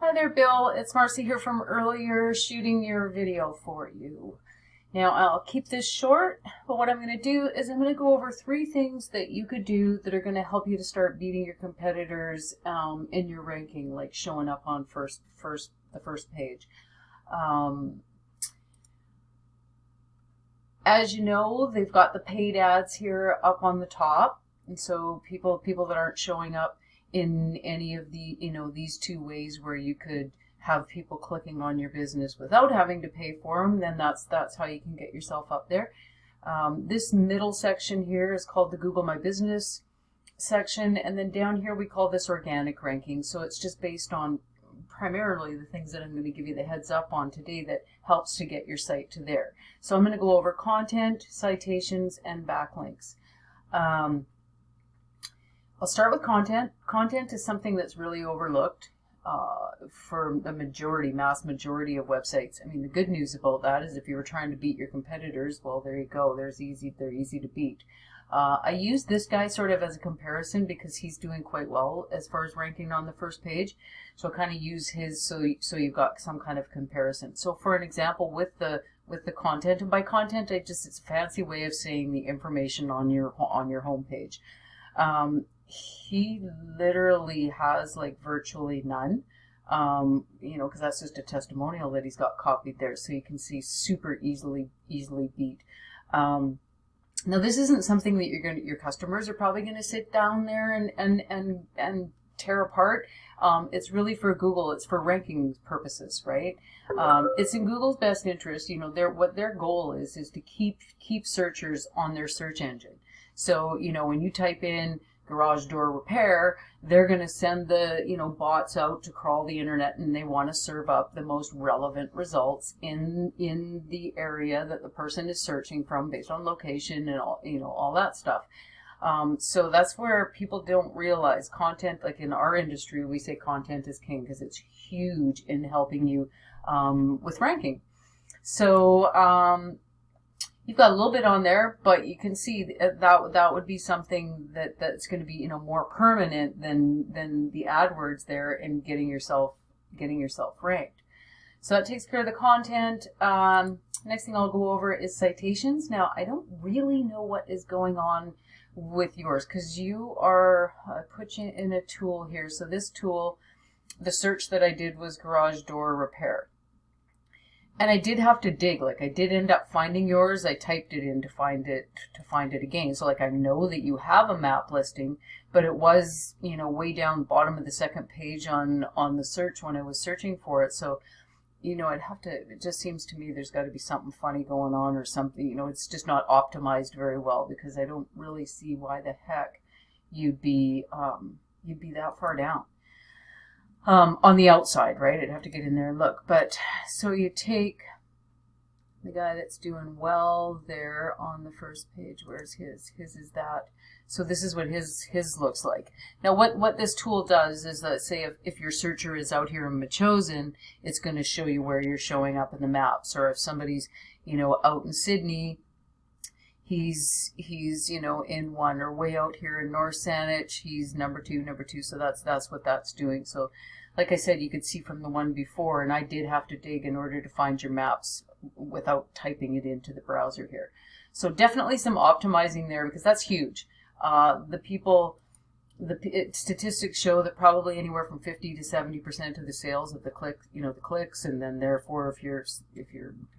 Hi there, Bill. It's Marcy here from earlier, shooting your video for you. Now, I'll keep this short, but what I'm going to do is I'm going to go over 3 things that you could do that are going to help you to start beating your competitors in your ranking, like showing up on the first page. As you know, they've got the paid ads here up on the top, and so people that aren't showing up in any of the, these 2 ways where you could have people clicking on your business without having to pay for them, then that's how you can get yourself up there. This middle section here is called the Google My Business section, and then down here we call this organic ranking. So it's just based on primarily the things that I'm going to give you the heads up on today that helps to get your site to there. So I'm going to go over content, citations, and backlinks. I'll start with content. Content is something that's really overlooked for the mass majority of websites. I mean, the good news about that is if you were trying to beat your competitors, well, there you go. They're easy to beat. I use this guy sort of as a comparison because he's doing quite well as far as ranking on the first page. So I'll kind of use his so you've got some kind of comparison. So for an example, with the content, and by content, it's a fancy way of saying the information on your homepage. He literally has like virtually none, because that's just a testimonial that he's got copied there. So you can see super easily beat. Now this isn't something that your customers are probably going to sit down there and tear apart. It's really for Google. It's for ranking purposes, right? It's in Google's best interest. What their goal is to keep searchers on their search engine. So, when you type in garage door repair, they're going to send the, bots out to crawl the internet, and they want to serve up the most relevant results in the area that the person is searching from based on location and all that stuff. So that's where people don't realize content, like in our industry, we say content is king because it's huge in helping you with ranking. So, you've got a little bit on there, but you can see that would be something that's going to be more permanent than the AdWords there and getting yourself ranked. So that takes care of the content. Next thing I'll go over is citations. Now I don't really know what is going on with yours because I put you in a tool here. So this tool, the search that I did was garage door repair. And I did have to dig, I did end up finding yours. I typed it in to find it again. So I know that you have a map listing, but it was, way down bottom of the second page on the search when I was searching for it. So, it just seems to me there's got to be something funny going on or something, it's just not optimized very well because I don't really see why the heck you'd be that far down. On the outside, right? I'd have to get in there and look. But so you take the guy that's doing well there on the first page. Where's his? His is that. So this is what his looks like. Now what this tool does is that, say if your searcher is out here in Machosen, it's going to show you where you're showing up in the maps. Or if somebody's, out in Sydney, he's in 1, or way out here in North Saanich, he's number 2. So that's what that's doing. So like I said, you could see from the one before, and I did have to dig in order to find your maps without typing it into the browser here. So definitely some optimizing there because that's huge. Statistics show that probably anywhere from 50 to 70% of the sales of the clicks, and then therefore if you're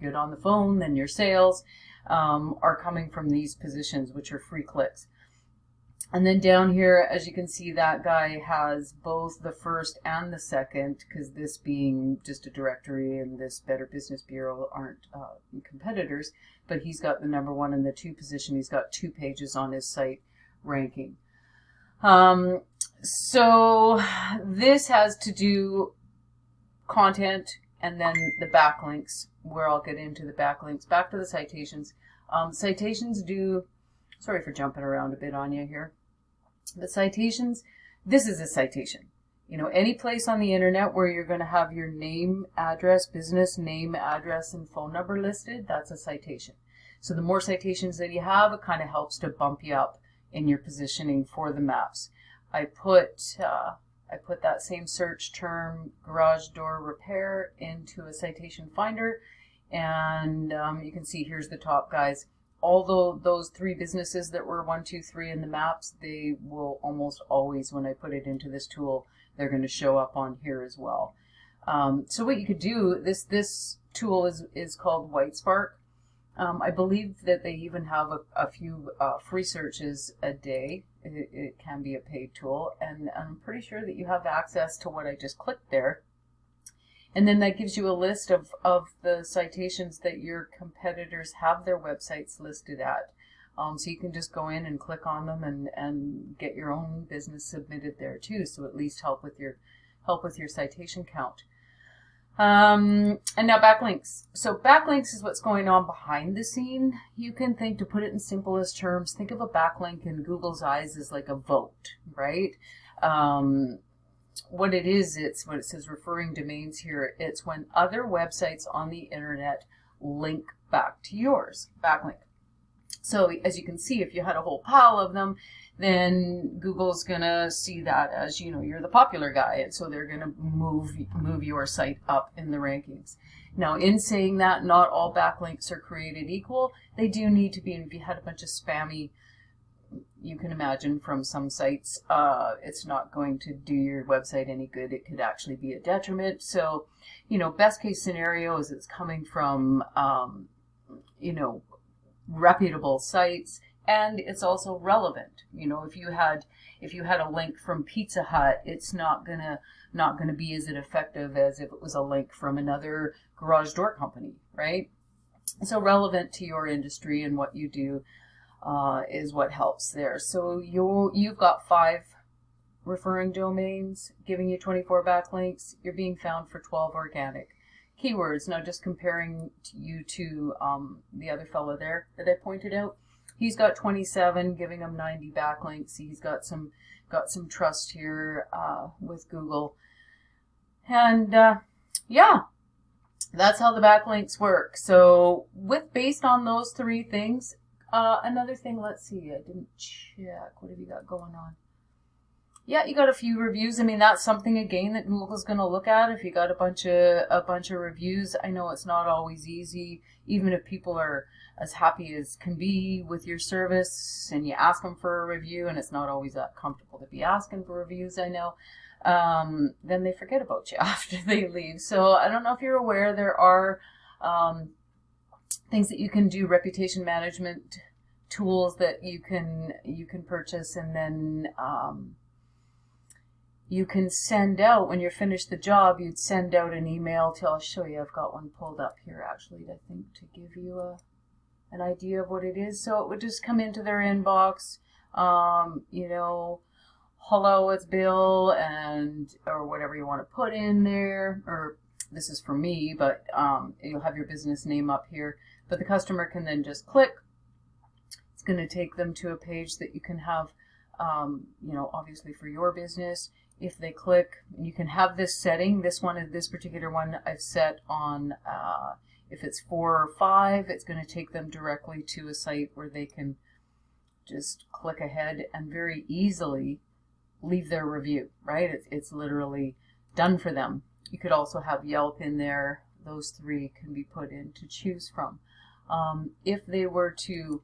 good on the phone, then your sales are coming from these positions, which are free clicks. And then down here, as you can see, that guy has both the first and the second, because this being just a directory and this Better Business Bureau aren't competitors, but he's got the number 1 and the 2 position. He's got 2 pages on his site ranking. So this has to do content and then the backlinks, where I'll get into the backlinks. Back to the citations. Citations do, sorry for jumping around a bit on you here, but citations, this is a citation. Any place on the internet where you're going to have your name, address, business name, address, and phone number listed, that's a citation. So the more citations that you have, it kind of helps to bump you up in your positioning for the maps. I put that that same search term, garage door repair, into a citation finder. And you can see here's the top guys. Although those 3 businesses that were 1, 2, 3 in the maps, they will almost always, when I put it into this tool, they're going to show up on here as well. So what you could do, this tool is called Whitespark. I believe that they even have a few free searches a day. It can be a paid tool, and I'm pretty sure that you have access to what I just clicked there. And then that gives you a list of the citations that your competitors have their websites listed at. So you can just go in and click on them and get your own business submitted there too. So at least help with your citation count. And now backlinks. So backlinks is what's going on behind the scene. You can think, to put it in simplest terms, think of a backlink in Google's eyes as like a vote, right? What it is, it's what it says referring domains here. It's when other websites on the internet link back to yours, backlink. So as you can see, if you had a whole pile of them, then Google's gonna see that as, you know, you're the popular guy, and so they're gonna move your site up in the rankings. Now, in saying that, not all backlinks are created equal. They do need to be, and if you had a bunch of spammy, you can imagine from some sites, it's not going to do your website any good. It could actually be a detriment. So, you know, best case scenario is it's coming from, you know, reputable sites, and it's also relevant. You know, if you had a link from Pizza Hut, it's not gonna be as effective as if it was a link from another garage door company, right? So relevant to your industry and what you do is what helps there. So you've got 5 referring domains giving you 24 backlinks. You're being found for 12 organic keywords. Now, just comparing you to the other fellow there that I pointed out, he's got 27, giving him 90 backlinks. He's got some trust here with Google, and yeah, that's how the backlinks work. So based on those 3 things, another thing. Let's see. I didn't check. What have you got going on? Yeah, you got a few reviews. I mean, that's something again that Google's going to look at. If you got a bunch of reviews, I know it's not always easy, even if people are as happy as can be with your service, and you ask them for a review, and it's not always that comfortable to be asking for reviews. I know. Then they forget about you after they leave. So I don't know if you're aware, there are things that you can do, reputation management tools that you can purchase, and then you can send out, when you're finished the job, you'd send out an email to, I'll show you, I've got one pulled up here actually, I think, to give you an idea of what it is. So it would just come into their inbox, you know, hello, it's Bill, and or whatever you want to put in there, or this is for me, but you'll have your business name up here, but the customer can then just click. It's going to take them to a page that you can have, you know, obviously for your business. If they click, you can have this setting. This particular one I've set on, if it's 4 or 5, it's going to take them directly to a site where they can just click ahead and very easily leave their review, right? It's literally done for them. You could also have Yelp in there. Those 3 can be put in to choose from. If they were to,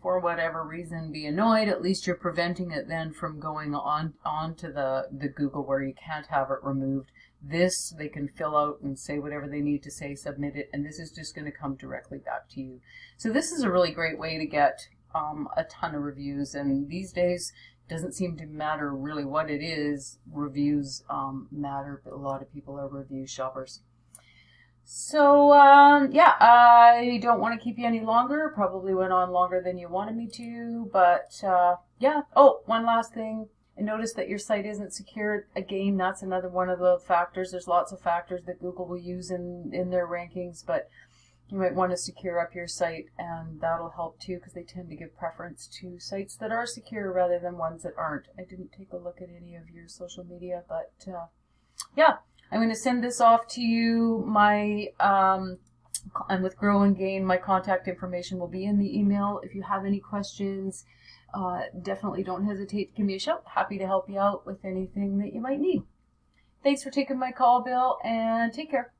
for whatever reason, be annoyed, at least you're preventing it then from going on to the Google where you can't have it removed. This, they can fill out and say whatever they need to say, submit it, and this is just going to come directly back to you. So this is a really great way to get a ton of reviews, and these days it doesn't seem to matter really what it is. Reviews matter, but a lot of people are review shoppers. So, yeah, I don't want to keep you any longer. Probably went on longer than you wanted me to, but, yeah. Oh, one last thing. I noticed that your site isn't secure. Again, that's another one of the factors. There's lots of factors that Google will use in their rankings, but you might want to secure up your site, and that'll help too, because they tend to give preference to sites that are secure rather than ones that aren't. I didn't take a look at any of your social media, but, yeah. I'm going to send this off to you. And with Grow and Gain, my contact information will be in the email. If you have any questions, definitely don't hesitate to give me a shout. Happy to help you out with anything that you might need. Thanks for taking my call, Bill, and take care.